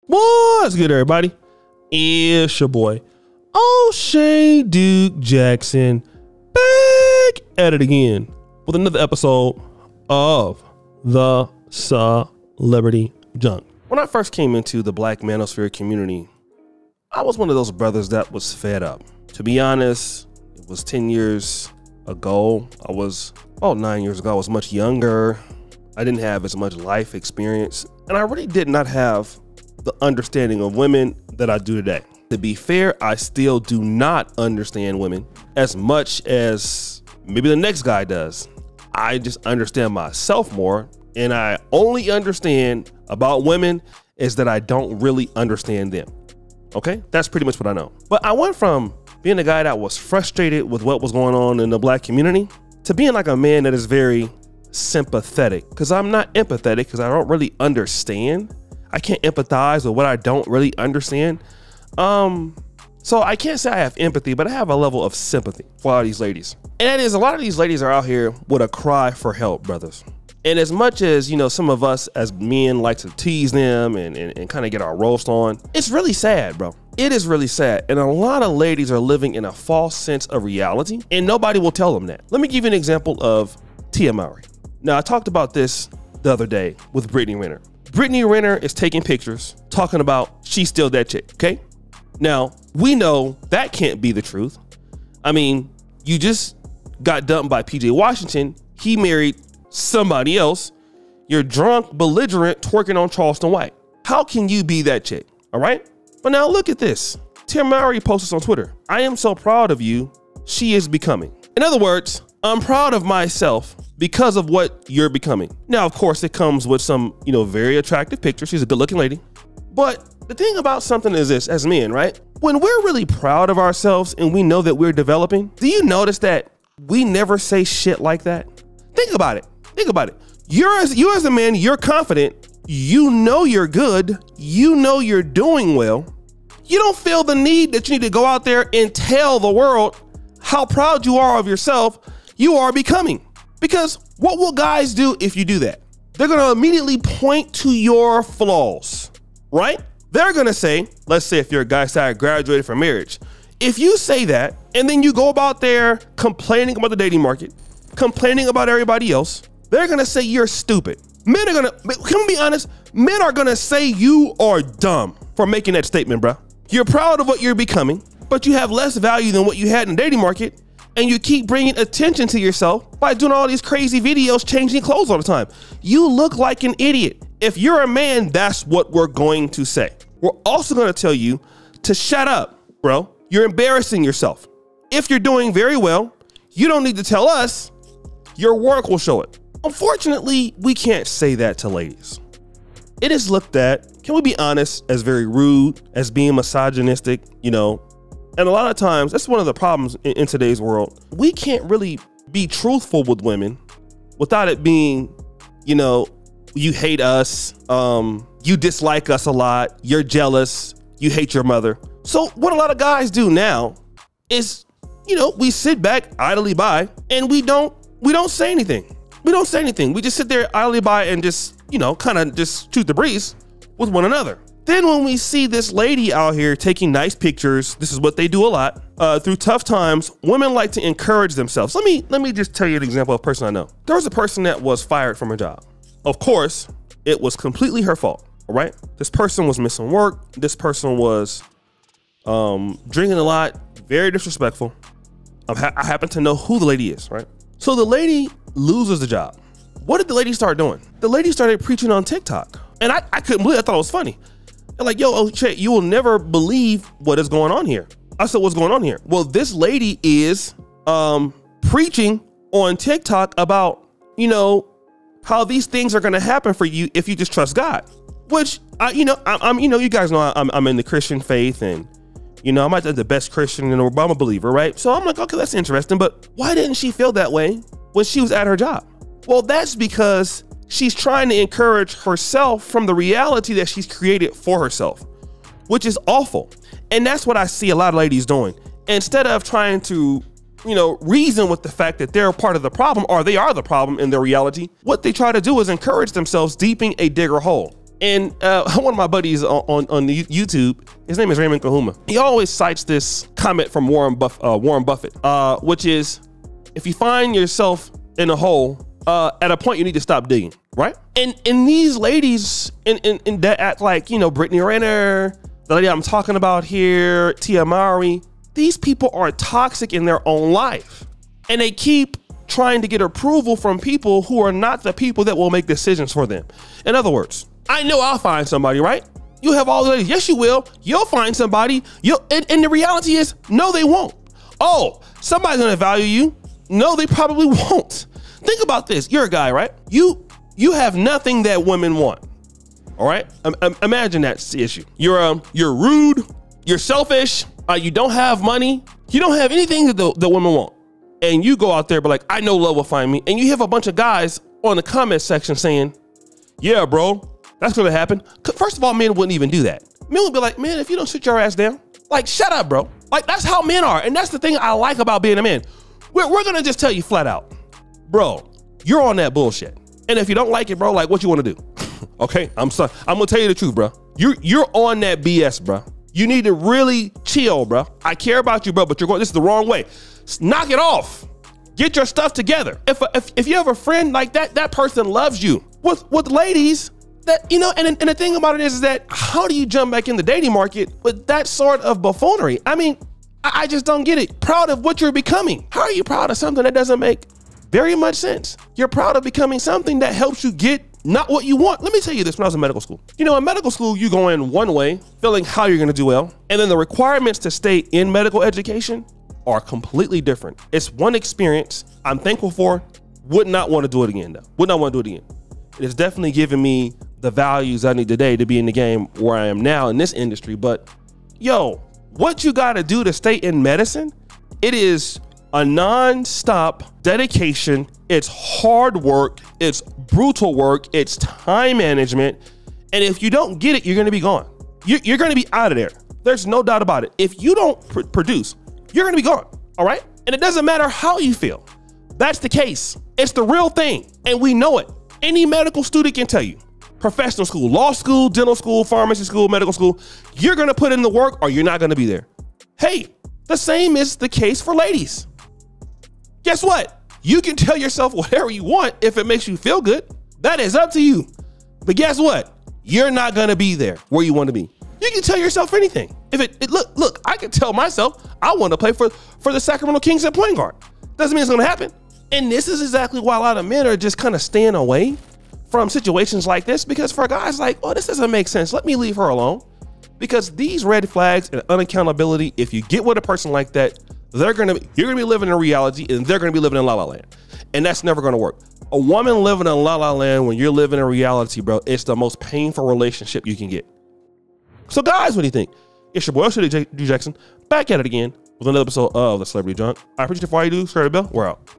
What's good, everybody? It's your boy, O'Shea Duke Jackson, back at it again with another episode of the Celebrity Junk. When I first came into the Black manosphere community, I was one of those brothers that was fed up. To be honest, it was 10 years ago. I was, 9 years ago, I was much younger. I didn't have as much life experience, and I really did not have the understanding of women that I do today. To be fair, I still do not understand women as much as maybe the next guy does. I just understand myself more, and I only understand about women is that I don't really understand them. Okay, that's pretty much what I know. But I went from being a guy that was frustrated with what was going on in the Black community to being like a man that is very sympathetic, because I'm not empathetic because I don't really understand. I can't empathize with what I don't really understand. So I can't say I have empathy, but I have a level of sympathy for a lot of these ladies. And that is, a lot of these ladies are out here with a cry for help, brothers. And as much as, you know, some of us as men like to tease them and kind of get our roast on, it's really sad, bro. It is really sad. And a lot of ladies are living in a false sense of reality, and nobody will tell them that. Let me give you an example of Mowry. Now, I talked about this the other day with Brittany Renner. Brittany Renner is taking pictures talking about she's still that chick, okay? Now, we know that can't be the truth. I mean, you just got dumped by PJ Washington. He married somebody else. You're drunk, belligerent, twerking on Charleston White. How can you be that chick, all right? But now look at this. Mowry posts on Twitter. I am so proud of you. She is becoming. In other words, I'm proud of myself because of what you're becoming. Now, of course, it comes with some, very attractive pictures. She's a good looking lady. But the thing about something is this, as men, right? When we're really proud of ourselves and we know that we're developing, do you notice that we never say shit like that? Think about it. Think about it. You as a man, you're confident. You know you're good. You know you're doing well. You don't feel the need that you need to go out there and tell the world how proud you are of yourself. You are becoming. Because what will guys do if you do that? They're going to immediately point to your flaws, right? They're going to say, let's say if you're a guy that graduated from marriage, if you say that and then you go about there complaining about the dating market, complaining about everybody else, they're going to say you're stupid. Men are going to, can we be honest? Men are going to say you are dumb for making that statement, bro. You're proud of what you're becoming, but you have less value than what you had in the dating market. And you keep bringing attention to yourself by doing all these crazy videos, changing clothes all the time. You look like an idiot. If you're a man, that's what we're going to say. We're also going to tell you to shut up, bro. You're embarrassing yourself. If you're doing very well, you don't need to tell us. Your work will show it. Unfortunately, we can't say that to ladies. It is looked at, can we be honest, as very rude, as being misogynistic, And a lot of times, that's one of the problems in today's world. We can't really be truthful with women without it being, you hate us, you dislike us a lot, you're jealous, you hate your mother. So what a lot of guys do now is, we sit back idly by and we don't say anything. We don't say anything. We just sit there idly by and just, kind of just shoot the breeze with one another. Then when we see this lady out here taking nice pictures, this is what they do a lot, through tough times, women like to encourage themselves. Let me just tell you an example of a person I know. There was a person that was fired from her job. Of course, it was completely her fault, all right? This person was missing work. This person was drinking a lot, very disrespectful. I happen to know who the lady is, right? So the lady loses the job. What did the lady start doing? The lady started preaching on TikTok. And I couldn't believe it. I thought it was funny. They're like, yo, O'Shea, you will never believe what is going on here. I said, what's going on here? Well, this lady is preaching on TikTok about, how these things are going to happen for you if you just trust God. Which, you guys know I'm in the Christian faith, and, I'm not the best Christian in the world, but I'm a believer, right? So I'm like, okay, that's interesting. But why didn't she feel that way when she was at her job? Well, that's because she's trying to encourage herself from the reality that she's created for herself, which is awful. And that's what I see a lot of ladies doing. Instead of trying to, reason with the fact that they're part of the problem, or they are the problem in their reality, what they try to do is encourage themselves deeping a bigger hole. And one of my buddies on the YouTube, his name is Raymond Kahuma. He always cites this comment from Warren Buffett, which is, if you find yourself in a hole, at a point you need to stop digging, right? And these ladies in that act like, you know, Brittany Renner, the lady I'm talking about here, Tia Mowry, these people are toxic in their own life. And they keep trying to get approval from people who are not the people that will make decisions for them. In other words, I know I'll find somebody, right? You have all the ladies. Yes, you will. You'll find somebody. And the reality is, no, they won't. Oh, somebody's gonna value you. No, they probably won't. Think about this. You're a guy, right? You have nothing that women want. All right? Imagine that's the issue. You're rude. You're selfish. You don't have money. You don't have anything that the women want. And you go out there, but like, I know love will find me. And you have a bunch of guys on the comment section saying, yeah, bro, that's gonna happen. First of all, men wouldn't even do that. Men would be like, man, if you don't sit your ass down, like, shut up, bro. Like, that's how men are. And that's the thing I like about being a man. We're gonna just tell you flat out, bro, you're on that bullshit. And if you don't like it, bro, like, what you wanna do? Okay, I'm sorry. I'm gonna tell you the truth, bro. You're on that BS, bro. You need to really chill, bro. I care about you, bro, but this is the wrong way. Knock it off. Get your stuff together. If you have a friend like that person loves you. With ladies, that, you know, and the thing about it is that how do you jump back in the dating market with that sort of buffoonery? I mean, I just don't get it. Proud of what you're becoming. How are you proud of something that doesn't make very much sense? You're proud of becoming something that helps you get not what you want. Let me tell you this, when I was in medical school. You know, in medical school, you go in one way, feeling how you're gonna do well, and then the requirements to stay in medical education are completely different. It's one experience I'm thankful for. Would not want to do it again, though. Would not want to do it again. It has definitely given me the values I need today to be in the game where I am now in this industry. But yo, what you gotta do to stay in medicine, it is a non-stop dedication. It's hard work. It's brutal work. It's time management. And if you don't get it, you're gonna be gone. You're gonna be out of there. There's no doubt about it. If you don't produce, you're gonna be gone, all right? And it doesn't matter how you feel. That's the case. It's the real thing, and we know it. Any medical student can tell you. Professional school, law school, dental school, pharmacy school, medical school, you're gonna put in the work or you're not gonna be there. Hey, the same is the case for ladies. Guess what? You can tell yourself whatever you want if it makes you feel good. That is up to you. But guess what? You're not gonna be there where you wanna be. You can tell yourself anything. Look, I can tell myself I want to play for the Sacramento Kings at point guard. Doesn't mean it's going to happen. And this is exactly why a lot of men are just kind of staying away from situations like this, because for guys like, oh, this doesn't make sense. Let me leave her alone. Because these red flags and unaccountability, if you get with a person like that, you're going to be living in reality and they're going to be living in la la land. And that's never going to work. A woman living in la la land when you're living in reality, bro, it's the most painful relationship you can get. So guys, what do you think? It's your boy, D Jackson, back at it again with another episode of The Celebrity Junk. I appreciate it for all you do. Share the bell. We're out.